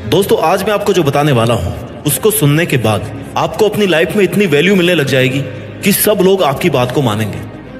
दोस्तों आज मैं आपको जो बताने वाला हूँ उसको सुनने के बाद आपको अपनी लाइफ में इतनी वैल्यू मिलने लग जाएगी कि सब लोग आपकी बात को मानेंगे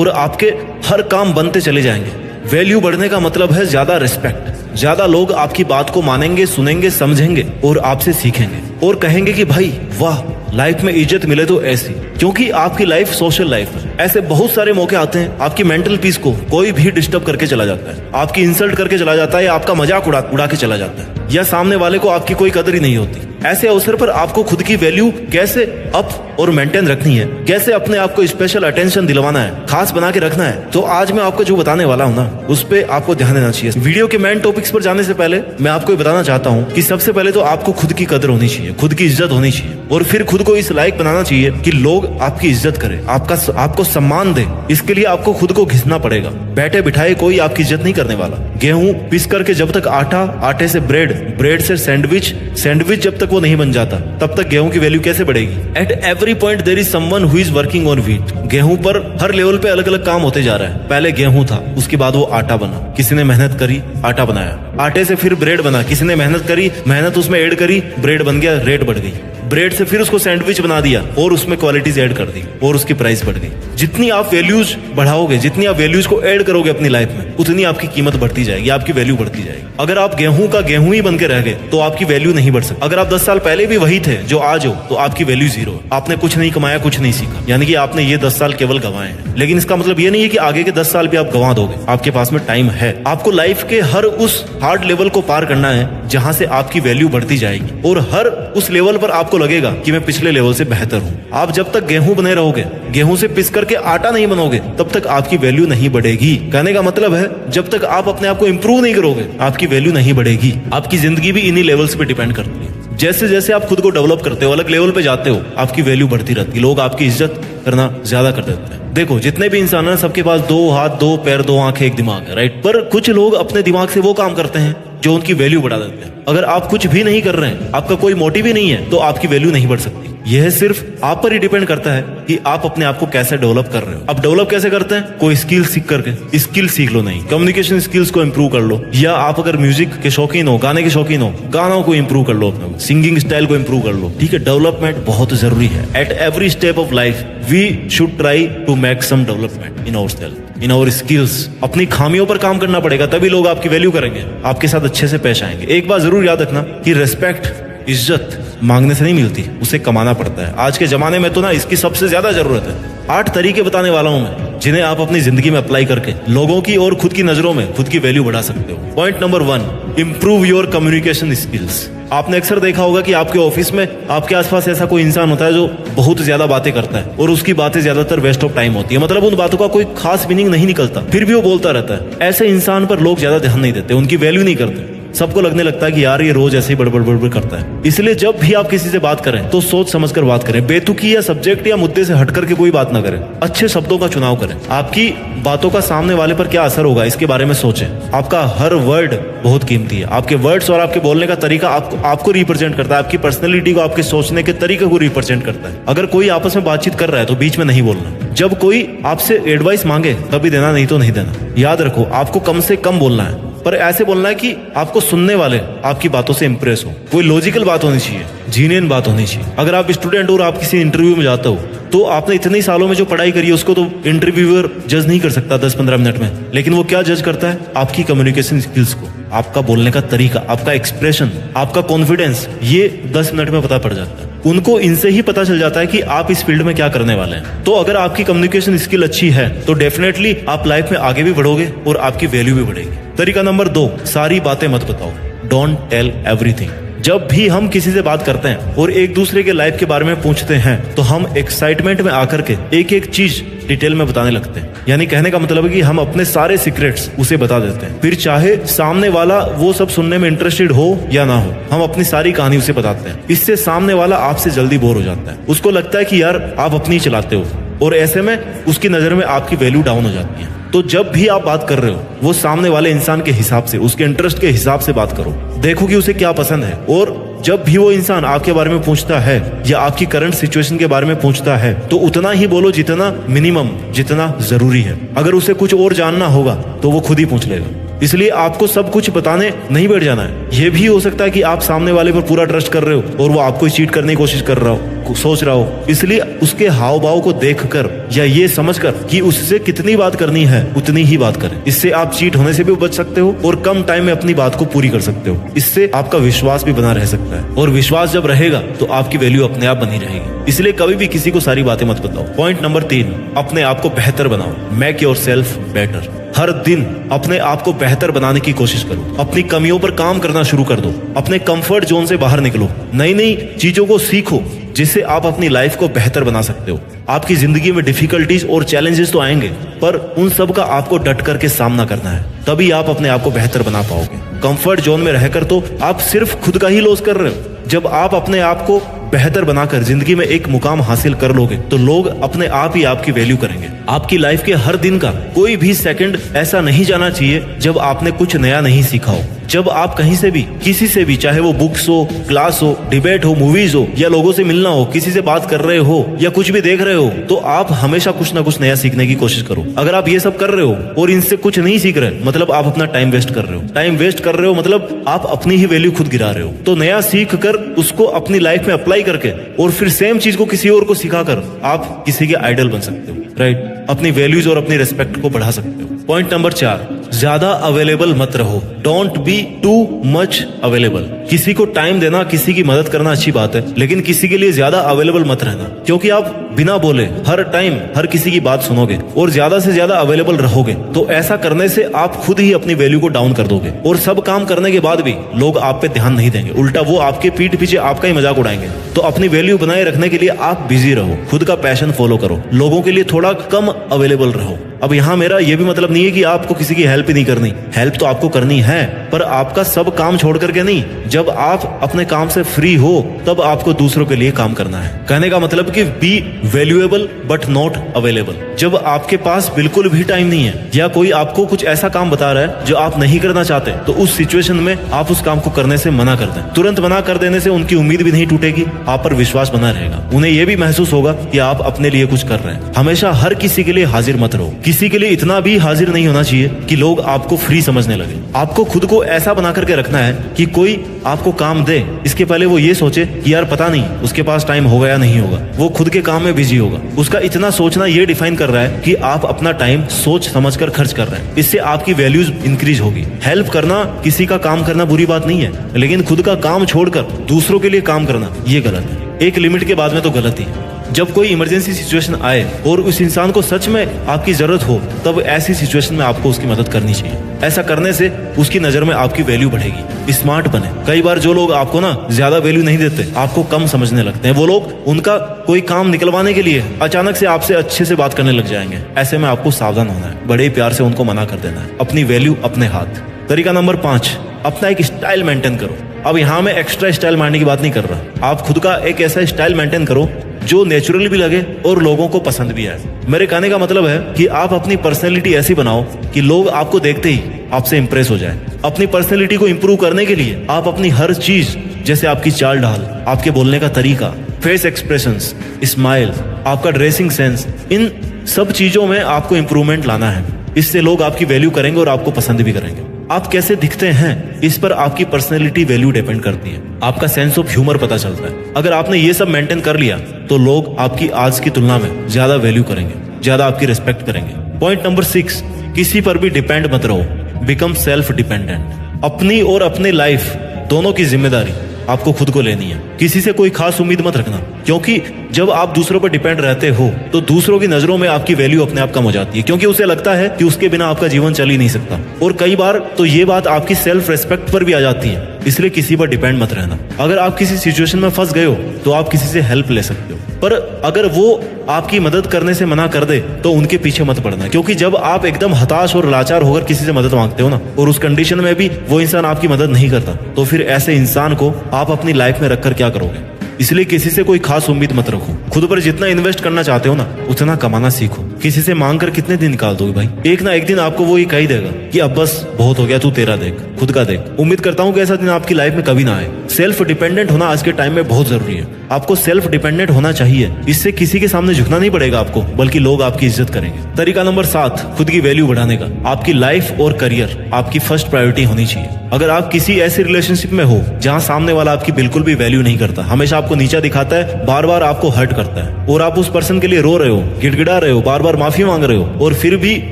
और आपके हर काम बनते चले जाएंगे। वैल्यू बढ़ने का मतलब है ज्यादा रिस्पेक्ट। ज्यादा लोग आपकी बात को मानेंगे, सुनेंगे, समझेंगे और आपसे सीखेंगे और कहेंगे कि भाई वाह, लाइफ में इज्जत मिले तो ऐसी, क्योंकि आपकी लाइफ सोशल लाइफ है। ऐसे बहुत सारे मौके आते हैं आपकी मेंटल पीस को कोई भी डिस्टर्ब करके चला जाता है, आपकी इंसल्ट करके चला जाता है, या आपका मजाक उड़ा के चला जाता है, या सामने वाले को आपकी कोई कदर ही नहीं होती। ऐसे अवसर पर आपको खुद की वैल्यू कैसे अप और मेंटेन रखनी है, कैसे अपने आप को स्पेशल अटेंशन दिलवाना है, खास बना के रखना है, तो आज मैं आपको जो बताने वाला हूँ ना उस पे आपको ध्यान देना चाहिए। वीडियो के मेन टॉपिक्स पर जाने से पहले मैं आपको बताना चाहता हूँ कि सबसे पहले तो आपको खुद की कदर होनी चाहिए, खुद की इज्जत होनी चाहिए और फिर खुद को इस लायक बनाना चाहिए कि लोग आपकी इज्जत करें, आपको सम्मान दे। इसके लिए आपको खुद को घिसना पड़ेगा। बैठे बिठाए कोई आपकी इज्जत नहीं करने वाला। गेहूं पिस करके जब तक आटा, आटे से ब्रेड, ब्रेड से सैंडविच, सैंडविच जब तक वो नहीं बन जाता तब तक गेहूं की वैल्यू कैसे बढ़ेगी। At every point there is someone who is working on wheat. गेहूं पर हर लेवल पे अलग अलग काम होते जा रहा है। पहले गेहूं था, उसके बाद वो आटा बना, किसी ने मेहनत करी, आटा बनाया। आटे से फिर ब्रेड बना, किसी ने मेहनत करी, मेहनत उसमें ऐड करी, ब्रेड बन गया, रेट बढ़ गई। ब्रेड से फिर उसको सैंडविच बना दिया और उसमें क्वालिटीज ऐड कर दी और उसकी प्राइस बढ़ गई। जितनी आप वैल्यूज बढ़ाओगे, जितनी आप वैल्यूज को ऐड करोगे अपनी लाइफ में, उतनी आपकी कीमत बढ़ती जाएगी, आपकी वैल्यू बढ़ती जाएगी। अगर आप गेहूं का गेहूं ही बन के रह गए तो आपकी वैल्यू नहीं बढ़ सकती। अगर आप 10 साल पहले भी वही थे जो आज हो तो आपकी वैल्यू जीरो है। आपने कुछ नहीं कमाया, कुछ नहीं सीखा, यानी कि आपने ये 10 साल केवल गंवाए हैं। लेकिन इसका मतलब ये नहीं है कि आगे के 10 साल भी आप गंवा दोगे। आपके पास में टाइम है। आपको लाइफ के हर उस हार्ड लेवल को पार करना है जहां से आपकी वैल्यू बढ़ती जाएगी और हर उस लेवल पर आपको लगेगा कि मैं पिछले लेवल से बेहतर हूं। आप जब तक गेहूं बने रहोगे, गेहूं से पिस करके आटा नहीं बनोगे, तब तक आपकी वैल्यू नहीं बढ़ेगी। कहने का मतलब है जब तक आप अपने आप को इंप्रूव नहीं करोगे, आपकी वैल्यू नहीं बढ़ेगी। आपकी जिंदगी भी इन्हीं लेवल्स पे डिपेंड करती है। जैसे जैसे आप खुद को डेवलप करते हो, अलग लेवल पे जाते हो, आपकी वैल्यू बढ़ती रहती है। लोग आपकी इज्जत करना ज्यादा कर देते हैं। देखो जितने भी इंसान हैं सबके पास 2 हाथ, 2 पैर, 2 आंखें, 1 दिमाग है, राइट। पर कुछ लोग अपने दिमाग से वो काम करते हैं जो उनकी वैल्यू बढ़ा देते हैं। अगर आप कुछ भी नहीं कर रहे हैं, आपका कोई मोटिव ही नहीं है, तो आपकी वैल्यू नहीं बढ़ सकती। यह सिर्फ आप पर ही डिपेंड करता है कि आप अपने आप को कैसे डेवलप कर रहे हो। अब डेवलप कैसे करते हैं? कोई स्किल सीख करके। स्किल सीख लो, नहीं कम्युनिकेशन स्किल्स को इंप्रूव कर लो, या आप अगर म्यूजिक के शौकीन हो, गाने के शौकीन हो, गानों को इंप्रूव कर लो, अपने सिंगिंग स्टाइल को इंप्रूव कर लो। ठीक है, डेवलपमेंट बहुत जरूरी है। At every step of life we should try to make some development in our self, in our skills. अपनी खामियों पर काम करना पड़ेगा, तभी लोग आपकी वैल्यू करेंगे, आपके साथ अच्छे से पेश आएंगे। एक बात जरूर याद रखना कि रिस्पेक्ट, इज्जत मांगने से नहीं मिलती, उसे कमाना पड़ता है। आज के जमाने में तो ना इसकी सबसे ज्यादा जरूरत है। 8 तरीके बताने वाला हूं मैं जिन्हें आप अपनी जिंदगी में अप्लाई करके लोगों की और खुद की नजरों में खुद की वैल्यू बढ़ा सकते हो। Point number 1, improve your communication skills. आपने अक्सर देखा होगा कि आपके ऑफिस में आपके आसपास ऐसा कोई इंसान होता है जो बहुत ज्यादा बातें करता है और उसकी बातें ज्यादातर वेस्ट ऑफ टाइम होती है। मतलब उन बातों का कोई खास मीनिंग नहीं निकलता, फिर भी वो बोलता रहता है। ऐसे इंसान पर लोग ज्यादा ध्यान नहीं देते, उनकी वैल्यू नहीं करते। सबको लगने लगता है कि यार ये रोज ऐसे ही बड़बड़ करता है। इसलिए जब भी आप किसी से बात करें तो सोच समझकर बात करें। बेतुकी या सब्जेक्ट या मुद्दे से हटकर के कोई बात ना करें। अच्छे शब्दों का चुनाव करें। आपकी बातों का सामने वाले पर क्या असर होगा इसके बारे में सोचें। आपका हर वर्ड बहुत कीमती है। आपके वर्ड्स और आपके बोलने का तरीका आपको रिप्रेजेंट करता है, आपकी पर्सनैलिटी को, आपके सोचने के तरीके को रिप्रेजेंट करता है। अगर कोई आपस में बातचीत कर रहा है तो बीच में नहीं बोलना। जब कोई आपसे एडवाइस मांगे तभी देना, नहीं तो नहीं देना। याद रखो, आपको कम से कम बोलना है, पर ऐसे बोलना है कि आपको सुनने वाले आपकी बातों से इंप्रेस हो। कोई लॉजिकल बात होनी चाहिए, जीनियन बात होनी चाहिए। अगर आप स्टूडेंट हो और आप किसी इंटरव्यू में जाते हो तो आपने इतने सालों में जो पढ़ाई करी है उसको तो इंटरव्यूअर जज नहीं कर सकता 10-15 मिनट में, लेकिन वो क्या जज करता है? आपकी कम्युनिकेशन स्किल्स को, आपका बोलने का तरीका, आपका एक्सप्रेशन, आपका कॉन्फिडेंस। ये 10 मिनट में पता पड़ जाता है उनको। इनसे ही पता चल जाता है कि आप इस फील्ड में क्या करने वाले हैं। तो अगर आपकी कम्युनिकेशन स्किल अच्छी है तो डेफिनेटली आप लाइफ में आगे भी बढ़ोगे और आपकी वैल्यू भी बढ़ेगी। तरीका नंबर 2, सारी बातें मत बताओ। Don't tell everything. जब भी हम किसी से बात करते हैं और एक दूसरे के लाइफ के बारे में पूछते हैं तो हम एक्साइटमेंट में आकर के एक एक चीज डिटेल में बताने लगते हैं। यानी कहने का मतलब है कि हम अपने सारे सीक्रेट्स उसे बता देते हैं। फिर चाहे सामने वाला वो सब सुनने में इंटरेस्टेड हो या ना हो, हम अपनी सारी कहानी उसे बताते हैं। इससे सामने वाला आपसे जल्दी बोर हो जाता है। उसको लगता है कि यार आप अपनी चलाते हो और ऐसे में उसकी नजर में आपकी वैल्यू डाउन हो जाती है। तो जब भी आप बात कर रहे हो वो सामने वाले इंसान के हिसाब से, उसके इंटरेस्ट के हिसाब से बात करो। देखो कि उसे क्या पसंद है। और जब भी वो इंसान आपके बारे में पूछता है या आपकी करंट सिचुएशन के बारे में पूछता है तो उतना ही बोलो जितना मिनिमम, जितना जरूरी है। अगर उसे कुछ और जानना होगा तो वो खुद ही पूछ लेगा। इसलिए आपको सब कुछ बताने नहीं बैठ जाना है। यह भी हो सकता है कि आप सामने वाले पर पूरा ट्रस्ट कर रहे हो और वो आपको ही चीट करने की कोशिश कर रहा हो, सोच रहा हो। इसलिए उसके हाव भाव को देखकर या ये समझकर कि उससे कितनी बात करनी है उतनी ही बात करें। इससे आप चीट होने से भी बच सकते हो और कम टाइम में अपनी बात को पूरी कर सकते हो। इससे आपका विश्वास भी बना रह सकता है और विश्वास जब रहेगा तो आपकी वैल्यू अपने आप बनी रहेगी। इसलिए कभी भी किसी को सारी बातें मत बताओ। पॉइंट नंबर 3, अपने आप को बेहतर बनाओ। Make yourself better. हर दिन अपने आप को बेहतर बनाने की कोशिश करो। अपनी कमियों पर काम करना शुरू कर दो। अपने कंफर्ट जोन से बाहर निकलो। नई नई चीजों को सीखो जिससे आप अपनी लाइफ को बेहतर बना सकते हो। आपकी जिंदगी में डिफिकल्टीज और चैलेंजेस तो आएंगे, पर उन सब का आपको डट करके सामना करना है। तभी आप अपने आप को बेहतर बना पाओगे। कंफर्ट जोन में रहकर तो आप सिर्फ खुद का ही लॉस कर रहे हो। जब आप अपने आप को बेहतर बनाकर जिंदगी में एक मुकाम हासिल कर लोगे तो लोग अपने आप ही आपकी वैल्यू करेंगे। आपकी लाइफ के हर दिन का कोई भी सेकंड ऐसा नहीं जाना चाहिए जब आपने कुछ नया नहीं सीखा हो। जब आप कहीं से भी किसी से भी, चाहे वो बुक्स हो, क्लास हो, डिबेट हो, मूवीज हो या लोगों से मिलना हो, किसी से बात कर रहे हो या कुछ भी देख रहे हो, तो आप हमेशा कुछ ना कुछ नया सीखने की कोशिश करो। अगर आप ये सब कर रहे हो और इनसे कुछ नहीं सीख रहे, मतलब आप अपना टाइम वेस्ट कर रहे हो। टाइम वेस्ट कर रहे हो मतलब आप अपनी ही वैल्यू खुद गिरा रहे हो। तो नया सीख कर उसको अपनी लाइफ में अप्लाई करके और फिर सेम चीज को किसी और को सिखाकर आप किसी के आइडल बन सकते हो, राइट। अपनी वैल्यूज और अपनी रेस्पेक्ट को बढ़ा सकते हो। पॉइंट नंबर 4, ज्यादा अवेलेबल मत रहो। Don't be too much available. किसी को टाइम देना, किसी की मदद करना अच्छी बात है, लेकिन किसी के लिए ज्यादा अवेलेबल मत रहना, क्योंकि आप बिना बोले हर टाइम हर किसी की बात सुनोगे और ज्यादा से ज्यादा अवेलेबल रहोगे तो ऐसा करने से आप खुद ही अपनी वैल्यू को डाउन कर दोगे और सब काम करने के बाद भी लोग आप पे ध्यान नहीं देंगे। उल्टा वो आपके पीठ पीछे आपका ही मजाक उड़ाएंगे। तो अपनी वैल्यू बनाए रखने के लिए आप बिजी रहो, खुद का पैशन फॉलो करो, लोगों के लिए थोड़ा कम अवेलेबल रहो। अब यहाँ मेरा ये भी मतलब नहीं है कि आपको किसी की हेल्प ही नहीं करनी। हेल्प तो आपको करनी है, पर आपका सब काम छोड़ करके नहीं। जब आप अपने काम से फ्री हो तब आपको दूसरों के लिए काम करना है। कहने का मतलब कि B valuable but not available. जब आपके पास बिल्कुल भी टाइम नहीं है या कोई आपको कुछ ऐसा काम बता रहा है जो आप नहीं करना चाहते, तो उस सिचुएशन में आप उस काम को करने से मना कर दें। तुरंत मना कर देने से उनकी उम्मीद भी नहीं टूटेगी, आप पर विश्वास बना रहेगा। उन्हें यह भी महसूस होगा कि आप अपने लिए कुछ कर रहे हैं। हमेशा हर किसी के लिए हाजिर मत रहो। किसी के लिए इतना भी हाजिर नहीं होना चाहिए कि लोग आपको फ्री समझने लगे। आपको खुद को ऐसा बना करके रखना है कि कोई आपको काम दे, इसके पहले वो ये सोचे कि यार पता नहीं उसके पास टाइम होगा या नहीं होगा, वो खुद के काम में बिजी होगा। उसका इतना सोचना ये डिफाइन कर रहा है कि आप अपना टाइम सोच समझकर खर्च कर रहे हैं। इससे आपकी वैल्यूज इंक्रीज होगी। हेल्प करना, किसी का काम करना बुरी बात नहीं है, लेकिन खुद का काम छोड़कर दूसरों के लिए काम करना ये गलत है। एक लिमिट के बाद में तो गलत ही है। जब कोई इमरजेंसी सिचुएशन आए और उस इंसान को सच में आपकी जरूरत हो, तब ऐसी सिचुएशन में आपको उसकी मदद करनी चाहिए। ऐसा करने से उसकी नजर में आपकी वैल्यू बढ़ेगी। स्मार्ट बने। कई बार जो लोग आपको ना ज्यादा वैल्यू नहीं देते, आपको कम समझने लगते हैं, वो लोग उनका कोई काम निकलवाने के लिए अचानक से आपसे अच्छे से बात करने लग जाएंगे। ऐसे में आपको सावधान होना है, बड़े प्यार से उनको मना कर देना है। अपनी वैल्यू अपने हाथ। तरीका नंबर 5, अपना एक स्टाइल मेंटेन करो। अब यहाँ मैं एक्स्ट्रा स्टाइल मारने की बात नहीं कर रहा। आप खुद का एक ऐसा स्टाइल मेंटेन करो जो नेचुरल भी लगे और लोगों को पसंद भी आए। मेरे कहने का मतलब है कि आप अपनी पर्सनैलिटी ऐसी बनाओ कि लोग आपको देखते ही आपसे इंप्रेस हो जाए। अपनी पर्सनैलिटी को इंप्रूव करने के लिए आप अपनी हर चीज, जैसे आपकी चाल ढाल, आपके बोलने का तरीका, फेस एक्सप्रेशंस, स्माइल, आपका ड्रेसिंग सेंस, इन सब चीजों में आपको इंप्रूवमेंट लाना है। इससे लोग आपकी वैल्यू करेंगे और आपको पसंद भी करेंगे। आप कैसे दिखते हैं इस पर आपकी पर्सनैलिटी वैल्यू डिपेंड करती है। आपका सेंस ऑफ ह्यूमर पता चलता है। अगर आपने ये सब मेंटेन कर लिया तो लोग आपकी आज की तुलना में ज्यादा वैल्यू करेंगे, ज्यादा आपकी रिस्पेक्ट करेंगे। पॉइंट नंबर 6, किसी पर भी डिपेंड मत रहो। Become self dependent. अपनी और अपनी लाइफ दोनों की जिम्मेदारी आपको खुद को लेनी है। किसी से कोई खास उम्मीद मत रखना, क्योंकि जब आप दूसरों पर डिपेंड रहते हो तो दूसरों की नजरों में आपकी वैल्यू अपने आप कम हो जाती है, क्योंकि उसे लगता है कि उसके बिना आपका जीवन चल ही नहीं सकता। और कई बार तो ये बात आपकी सेल्फ रेस्पेक्ट पर भी आ जाती है। इसलिए किसी पर डिपेंड मत रहना। अगर आप किसी सिचुएशन में फंस गए हो तो आप किसी से हेल्प ले सकते हो, पर अगर वो आपकी मदद करने से मना कर दे तो उनके पीछे मत पड़ना, क्योंकि जब आप एकदम हताश और लाचार होकर किसी से मदद मांगते हो ना, और उस कंडीशन में भी वो इंसान आपकी मदद नहीं करता, तो फिर ऐसे इंसान को आप अपनी लाइफ में रखकर क्या करोगे। इसलिए किसी से कोई खास उम्मीद मत रखो। खुद पर जितना इन्वेस्ट करना चाहते हो ना, उतना कमाना सीखो। किसी से मांग कर कितने दिन निकाल दोगे भाई। एक ना एक दिन आपको वो ये कह ही देगा कि अब बस बहुत हो गया, तू तेरा देख, खुद का देख। उम्मीद करता हूँ कि ऐसा दिन आपकी लाइफ में कभी ना आए। सेल्फ डिपेंडेंट होना आज के टाइम में बहुत जरूरी है। आपको सेल्फ डिपेंडेंट होना चाहिए। इससे किसी के सामने झुकना नहीं पड़ेगा आपको, बल्कि लोग आपकी इज्जत करेंगे। तरीका नंबर 7, खुद की वैल्यू बढ़ाने का। आपकी लाइफ और करियर आपकी फर्स्ट प्रायोरिटी होनी चाहिए। अगर आप किसी ऐसे रिलेशनशिप में हो जहां सामने वाला आपकी बिल्कुल भी वैल्यू नहीं करता, हमेशा आपको नीचा दिखाता है, बार बार आपको हर्ट करता है, और आप उस पर्सन के लिए रो रहे हो, गिड़गिड़ा रहे हो, बार बार माफी मांग रहे हो, और फिर भी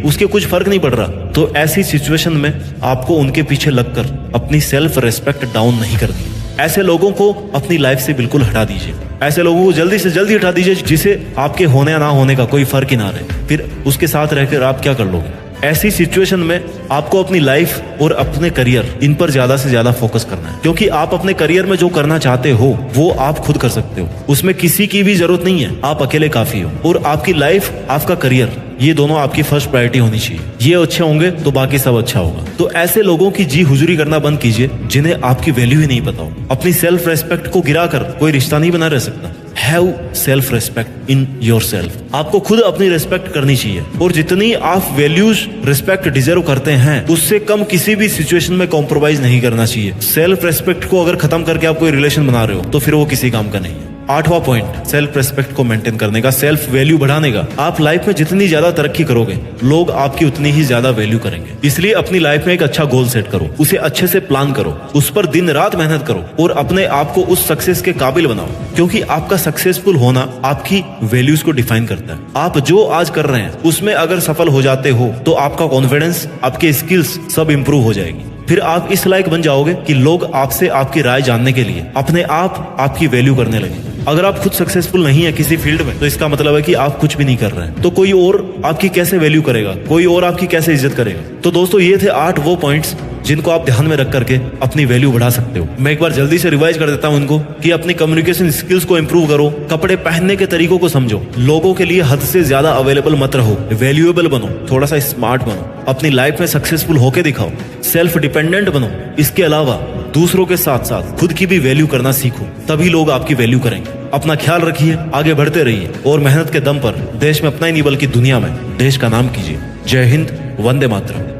उसके कुछ फर्क नहीं पड़ रहा, तो ऐसी सिचुएशन में आपको उनके पीछे लगकर अपनी सेल्फ रेस्पेक्ट डाउन नहीं करनी। ऐसे लोगों को अपनी लाइफ से बिल्कुल हटा दीजिए। ऐसे लोगों को जल्दी से जल्दी हटा दीजिए जिसे आपके होने या ना होने का कोई फर्क ही ना रहे। फिर उसके साथ रहकर आप क्या कर लोगे? ऐसी सिचुएशन में आपको अपनी लाइफ और अपने करियर इन पर ज्यादा से ज्यादा फोकस करना है, क्योंकि आप अपने करियर में जो करना चाहते हो वो आप खुद कर सकते हो। उसमें किसी की भी जरूरत नहीं है, आप अकेले काफी हो। और आपकी लाइफ, आपका करियर, ये दोनों आपकी फर्स्ट प्रायोरिटी होनी चाहिए। ये अच्छे होंगे तो बाकी सब अच्छा होगा। तो ऐसे लोगों की जी हुजूरी करना बंद कीजिए जिन्हें आपकी वैल्यू ही नहीं पता हो। अपनी सेल्फ रेस्पेक्ट को गिराकर कोई रिश्ता नहीं बना रह सकता। Have self respect in your self. आपको खुद अपनी रेस्पेक्ट करनी चाहिए, और जितनी आप वैल्यूज रिस्पेक्ट डिजर्व करते हैं उससे कम किसी भी सिचुएशन में कॉम्प्रोमाइज नहीं करना चाहिए। सेल्फ रेस्पेक्ट को अगर खत्म करके आप कोई रिलेशन बना रहे हो तो फिर वो किसी काम का नहीं है। 8वां पॉइंट, सेल्फ रेस्पेक्ट को मेंटेन करने का, सेल्फ वैल्यू बढ़ाने का। आप लाइफ में जितनी ज्यादा तरक्की करोगे, लोग आपकी उतनी ही ज्यादा वैल्यू करेंगे। इसलिए अपनी लाइफ में एक अच्छा गोल सेट करो, उसे अच्छे से प्लान करो, उस पर दिन रात मेहनत करो, और अपने आप को उस सक्सेस के काबिल बनाओ, क्योंकि आपका सक्सेसफुल होना आपकी वैल्यूज को डिफाइन करता है। आप जो आज कर रहे हैं उसमें अगर सफल हो जाते हो तो आपका कॉन्फिडेंस, आपके स्किल्स सब इंप्रूव हो जाएगी। फिर आप इस लायक बन जाओगे कि लोग आपसे आपकी राय जानने के लिए अपने आप आपकी वैल्यू करने लगे। अगर आप खुद सक्सेसफुल नहीं है किसी फील्ड में, तो इसका मतलब है कि आप कुछ भी नहीं कर रहे हैं। तो कोई और आपकी कैसे वैल्यू करेगा, कोई और आपकी कैसे इज्जत करेगा? तो दोस्तों, ये थे 8 वो पॉइंट्स जिनको आप ध्यान में रख करके अपनी वैल्यू बढ़ा सकते हो। मैं एक बार जल्दी से रिवाइज कर देता हूं इनको, कि अपनी कम्युनिकेशन स्किल्स को इंप्रूव करो, कपड़े पहनने के तरीकों को समझो, लोगों के लिए हद से ज्यादा अवेलेबल मत रहो, वैल्यूएबल बनो, थोड़ा सा स्मार्ट बनो, अपनी लाइफ में सक्सेसफुल होके दिखाओ, सेल्फ डिपेंडेंट बनो। इसके अलावा दूसरों के साथ साथ खुद की भी वैल्यू करना सीखो, तभी लोग आपकी वैल्यू करेंगे। अपना ख्याल रखिए, आगे बढ़ते रहिए, और मेहनत के दम पर देश में अपना ही नहीं बल्कि दुनिया में देश का नाम कीजिए। जय हिंद, वंदे मातरम।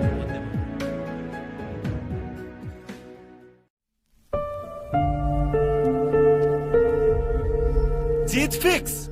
जीत फिक्स।